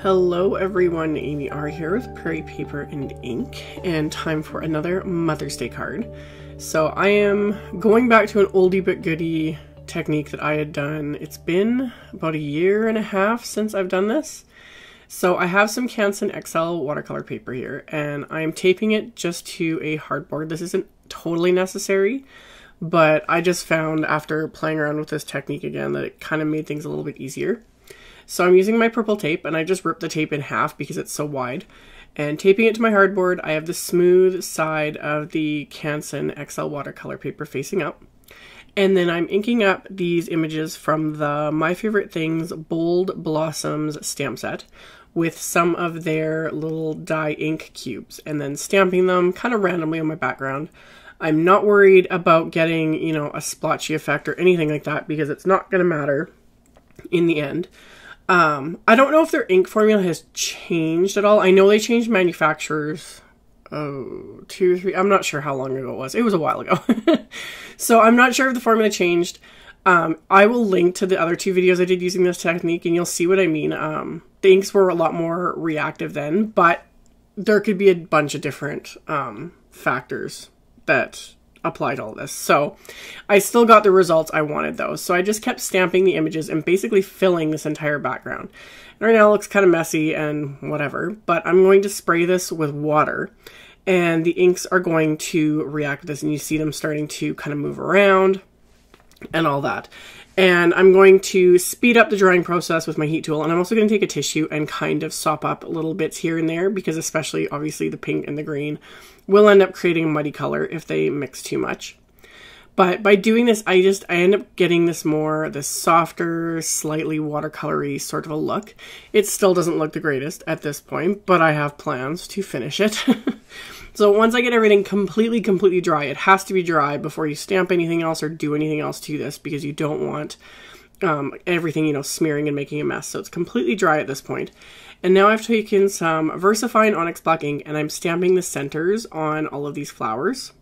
Hello everyone, AmyR here with Prairie Paper and Ink, and time for another Mother's Day card. So I am going back to an oldie but goodie technique that I had done. It's been about a year and a half since I've done this. So I have some Canson XL watercolor paper here, and I'm taping it just to a hardboard. This isn't totally necessary, but I just found after playing around with this technique again that it kind of made things a little bit easier. So I'm using my purple tape, and I just ripped the tape in half because it's so wide. And taping it to my hardboard, I have the smooth side of the Canson XL watercolor paper facing up. And then I'm inking up these images from the My Favorite Things Bold Blossoms stamp set with some of their little dye ink cubes, and then stamping them kind of randomly on my background. I'm not worried about getting, you know, a splotchy effect or anything like that because it's not going to matter in the end. I don't know if their ink formula has changed at all. I know they changed manufacturers, 2 or 3, I'm not sure how long ago it was. It was a while ago. So I'm not sure if the formula changed. I will link to the other 2 videos I did using this technique, and you'll see what I mean. The inks were a lot more reactive then, but there could be a bunch of different factors that applied all this. So I still got the results I wanted though. So I just kept stamping the images and basically filling this entire background. And right now it looks kind of messy and whatever, but I'm going to spray this with water, and the inks are going to react with this, and you see them starting to kind of move around and all that. And I'm going to speed up the drying process with my heat tool, and I'm also going to take a tissue and kind of sop up little bits here and there, because especially obviously the pink and the green will end up creating a muddy color if they mix too much. But by doing this, I end up getting this softer, slightly watercolory sort of a look. It still doesn't look the greatest at this point, but I have plans to finish it. So once I get everything completely dry, it has to be dry before you stamp anything else or do anything else to this, because you don't want everything, you know, smearing and making a mess. So it's completely dry at this point. And now I've taken some VersaFine ONYX black ink, and I'm stamping the centers on all of these flowers.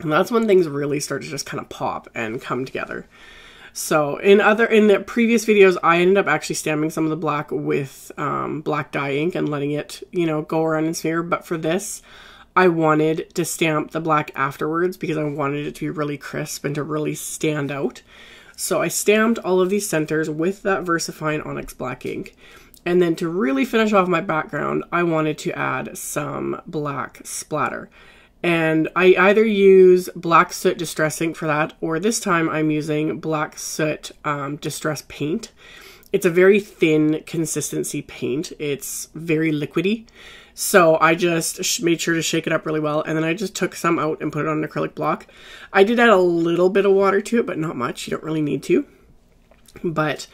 And that's when things really start to just kind of pop and come together. So in the previous videos, I ended up actually stamping some of the black with black dye ink and letting it, you know, go around and smear. But for this, I wanted to stamp the black afterwards because I wanted it to be really crisp and to really stand out. So I stamped all of these centers with that VersaFine ONYX black ink. And then to really finish off my background, I wanted to add some black splatter. And I either use black soot distress ink for that, or this time I'm using black soot distress paint. It's a very thin consistency paint. It's very liquidy. So I just made sure to shake it up really well, and then I just took some out and put it on an acrylic block. I did add a little bit of water to it, but not much. You don't really need to. But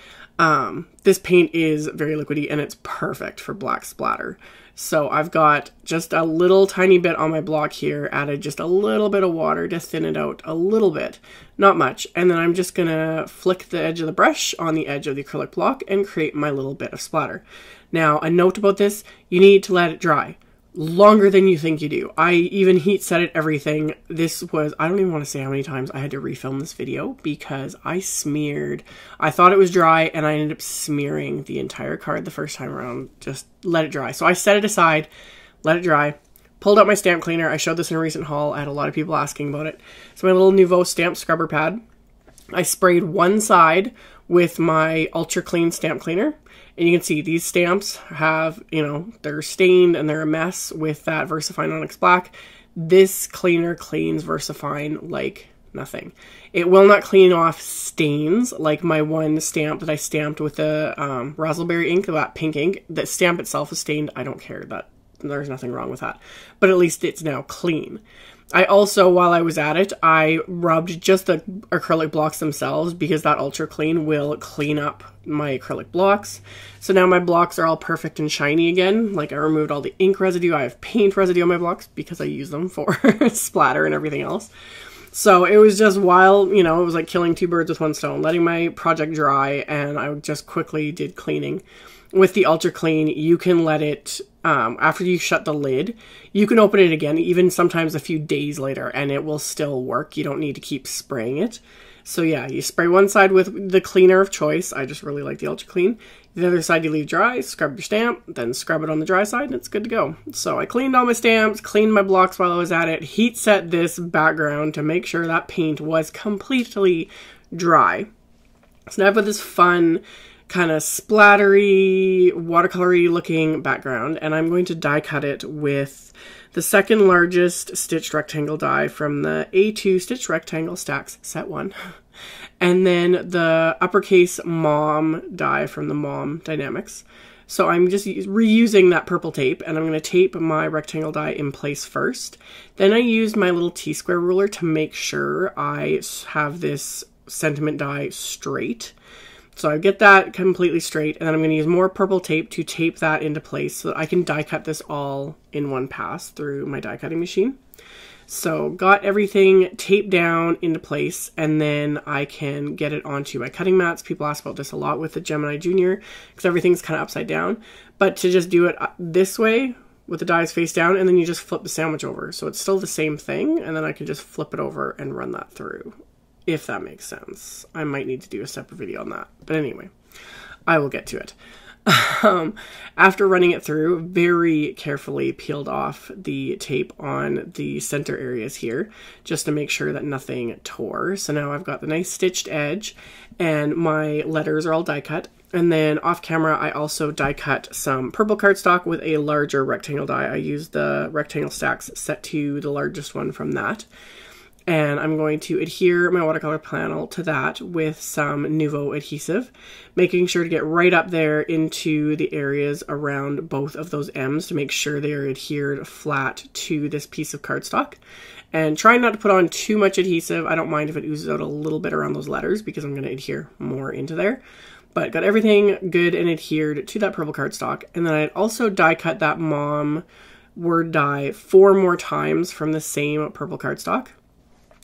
this paint is very liquidy, and it's perfect for black splatter. So I've got just a little tiny bit on my block here, added just a little bit of water to thin it out a little bit, not much. And then I'm just gonna flick the edge of the brush on the edge of the acrylic block and create my little bit of splatter. Now, a note about this, you need to let it dry longer than you think you do. I even heat set it, everything. This was, I don't even want to say how many times I had to refilm this video because I smeared. I thought it was dry, and I ended up smearing the entire card the first time around. Just let it dry. So I set it aside, let it dry, pulled out my stamp cleaner. I showed this in a recent haul. I had a lot of people asking about it. So my little Nuvo stamp scrubber pad. I sprayed one side with my ultra clean stamp cleaner. And you can see these stamps have, you know, they're stained and they're a mess with that VersaFine ONYX black. This cleaner cleans VersaFine like nothing. It will not clean off stains like my one stamp that I stamped with the raspberry ink, that pink ink. The stamp itself is stained. I don't care. There's nothing wrong with that. But at least it's now clean. I also, while I was at it, I rubbed just the acrylic blocks themselves because that ultra clean will clean up my acrylic blocks. So now my blocks are all perfect and shiny again. Like, I removed all the ink residue. I have paint residue on my blocks because I use them for splatter and everything else. So it was just, while, you know, it was like killing 2 birds with 1 stone, letting my project dry, and I just quickly did cleaning. With the ultra clean, you can let it, after you shut the lid, you can open it again, even sometimes a few days later, and it will still work. You don't need to keep spraying it. So yeah, you spray one side with the cleaner of choice. I just really like the Ultra Clean. The other side you leave dry, scrub your stamp, then scrub it on the dry side, and it's good to go. So I cleaned all my stamps, cleaned my blocks while I was at it, heat set this background to make sure that paint was completely dry. So now I've got this fun kind of splattery, watercolory looking background, and I'm going to die cut it with the second largest stitched rectangle die from the A2 Stitch Rectangle STAX Set 1. And then the uppercase mom die from the mom Die-Namics. So I'm just reusing that purple tape, and I'm going to tape my rectangle die in place first. Then I used my little T-square ruler to make sure I have this sentiment die straight. So I get that completely straight, and then I'm going to use more purple tape to tape that into place so that I can die cut this all in one pass through my die cutting machine. So got everything taped down into place, and then I can get it onto my cutting mats. People ask about this a lot with the Gemini Junior because everything's kind of upside down. But to just do it this way with the dies face down, and then you just flip the sandwich over. So it's still the same thing, and then I can just flip it over and run that through, if that makes sense. I might need to do a separate video on that. But anyway, I will get to it. After running it through, very carefully peeled off the tape on the center areas here, just to make sure that nothing tore. So now I've got the nice stitched edge, and my letters are all die cut. And then off camera, I also die cut some purple cardstock with a larger rectangle die. I used the rectangle STAX Set 2, the largest one from that. And I'm going to adhere my watercolor panel to that with some Nuvo adhesive, making sure to get right up there into the areas around both of those M's to make sure they are adhered flat to this piece of cardstock. And try not to put on too much adhesive. I don't mind if it oozes out a little bit around those letters because I'm going to adhere more into there. But got everything good and adhered to that purple cardstock. And then I'd also die cut that mom word die 4 more times from the same purple cardstock.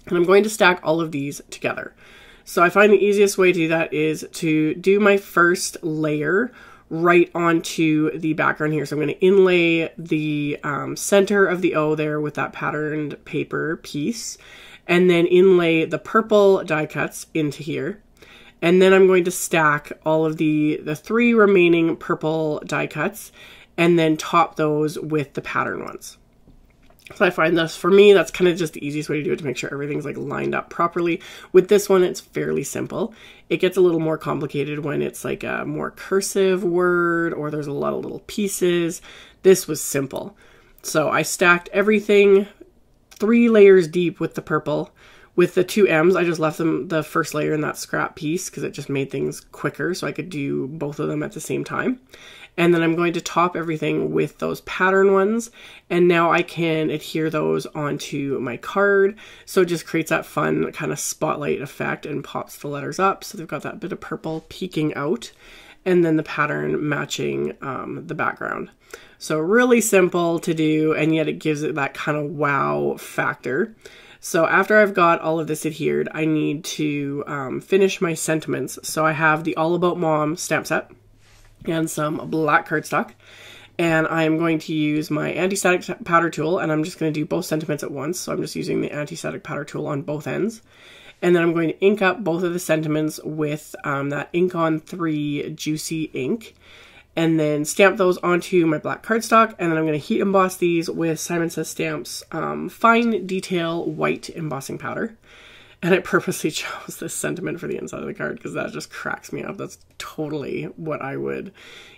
And I'm going to stack all of these together. So I find the easiest way to do that is to do my first layer right onto the background here. So I'm going to inlay the center of the O there with that patterned paper piece, and then inlay the purple die cuts into here. And then I'm going to stack all of the 3 remaining purple die cuts and then top those with the pattern ones. So I find this, for me, that's kind of just the easiest way to do it, to make sure everything's like lined up properly. With this one, it's fairly simple. It gets a little more complicated when it's like a more cursive word or there's a lot of little pieces. This was simple. So I stacked everything 3 layers deep with the purple. With the 2 M's, I just left them the first layer in that scrap piece because it just made things quicker so I could do both of them at the same time. And then I'm going to top everything with those pattern ones. And now I can adhere those onto my card. So it just creates that fun kind of spotlight effect and pops the letters up. So they've got that bit of purple peeking out, and then the pattern matching the background. So really simple to do, and yet it gives it that kind of wow factor. So after I've got all of this adhered, I need to finish my sentiments. So I have the All About Mom stamp set and some black cardstock. And I'm going to use my anti-static powder tool, and I'm just going to do both sentiments at once. So I'm just using the anti-static powder tool on both ends. And then I'm going to ink up both of the sentiments with that Ink on 3 Juicy ink. And then stamp those onto my black cardstock, and then I'm going to heat emboss these with Simon Says Stamp's Fine Detail White Embossing Powder. And I purposely chose this sentiment for the inside of the card because that just cracks me up. That's totally what I would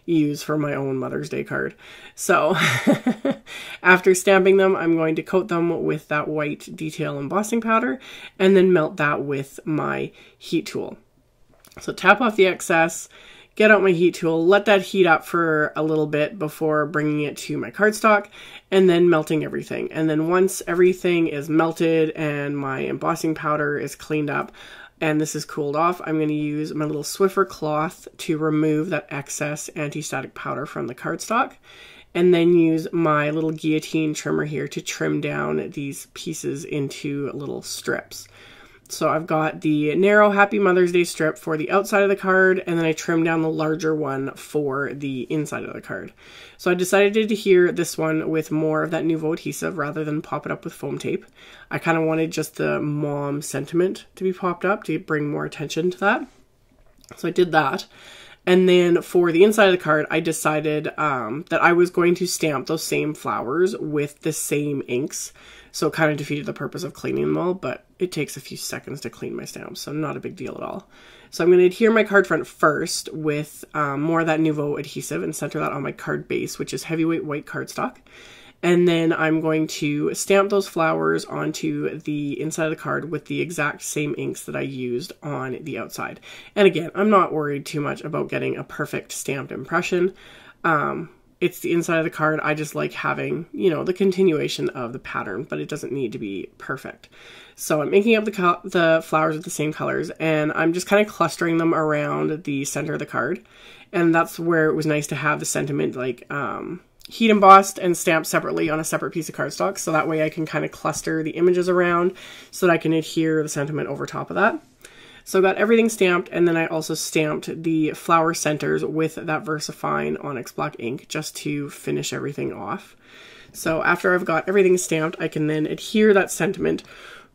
use for my own Mother's Day card. So after stamping them, I'm going to coat them with that white detail embossing powder and then melt that with my heat tool. So tap off the excess, get out my heat tool, let that heat up for a little bit before bringing it to my cardstock, and then melting everything. And then once everything is melted and my embossing powder is cleaned up and this is cooled off, I'm going to use my little Swiffer cloth to remove that excess anti-static powder from the cardstock, and then use my little guillotine trimmer here to trim down these pieces into little strips. So I've got the narrow Happy Mother's Day strip for the outside of the card, and then I trimmed down the larger one for the inside of the card. So I decided to adhere this one with more of that Nuvo adhesive rather than pop it up with foam tape. I kind of wanted just the mom sentiment to be popped up to bring more attention to that. So I did that. And then for the inside of the card, I decided that I was going to stamp those same flowers with the same inks. So it kind of defeated the purpose of cleaning them all, but it takes a few seconds to clean my stamps, so not a big deal at all. So I'm going to adhere my card front first with more of that Nuvo adhesive and center that on my card base, which is heavyweight white cardstock. And then I'm going to stamp those flowers onto the inside of the card with the exact same inks that I used on the outside. And again, I'm not worried too much about getting a perfect stamped impression. It's the inside of the card. I just like having, you know, the continuation of the pattern, but it doesn't need to be perfect. So I'm making up the flowers with the same colors, and I'm just kind of clustering them around the center of the card. And that's where it was nice to have the sentiment like heat embossed and stamped separately on a separate piece of cardstock. So that way I can kind of cluster the images around so that I can adhere the sentiment over top of that. So I got everything stamped, and then I also stamped the flower centers with that VersaFine ONYX black ink just to finish everything off. So after I've got everything stamped, I can then adhere that sentiment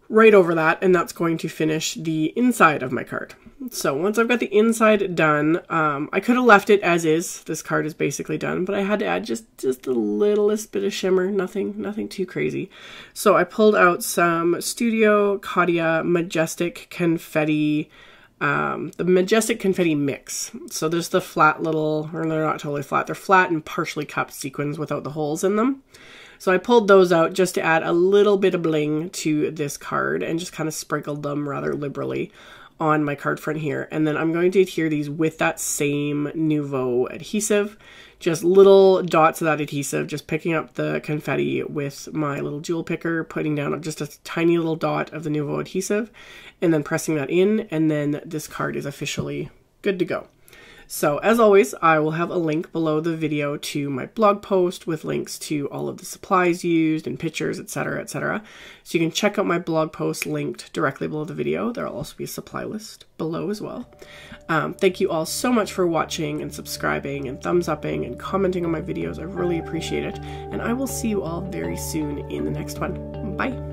right over that, and that's going to finish the inside of my card. So once I've got the inside done, I could have left it as is. This card is basically done, but I had to add just the littlest bit of shimmer, nothing too crazy. So I pulled out some Studio Caudia Majestic Confetti, the Majestic Confetti Mix. So there's the flat little, or they're not totally flat, they're flat and partially cupped sequins without the holes in them. So I pulled those out just to add a little bit of bling to this card and just kind of sprinkled them rather liberally on my card front here. And then I'm going to adhere these with that same Nuvo adhesive, just little dots of that adhesive, just picking up the confetti with my little jewel picker, putting down just a tiny little dot of the Nuvo adhesive, and then pressing that in, and then this card is officially good to go. So as always, I will have a link below the video to my blog post with links to all of the supplies used and pictures, etc., etc. So you can check out my blog post linked directly below the video. There will also be a supply list below as well. Thank you all so much for watching and subscribing and thumbs upping and commenting on my videos. I really appreciate it. And I will see you all very soon in the next one. Bye.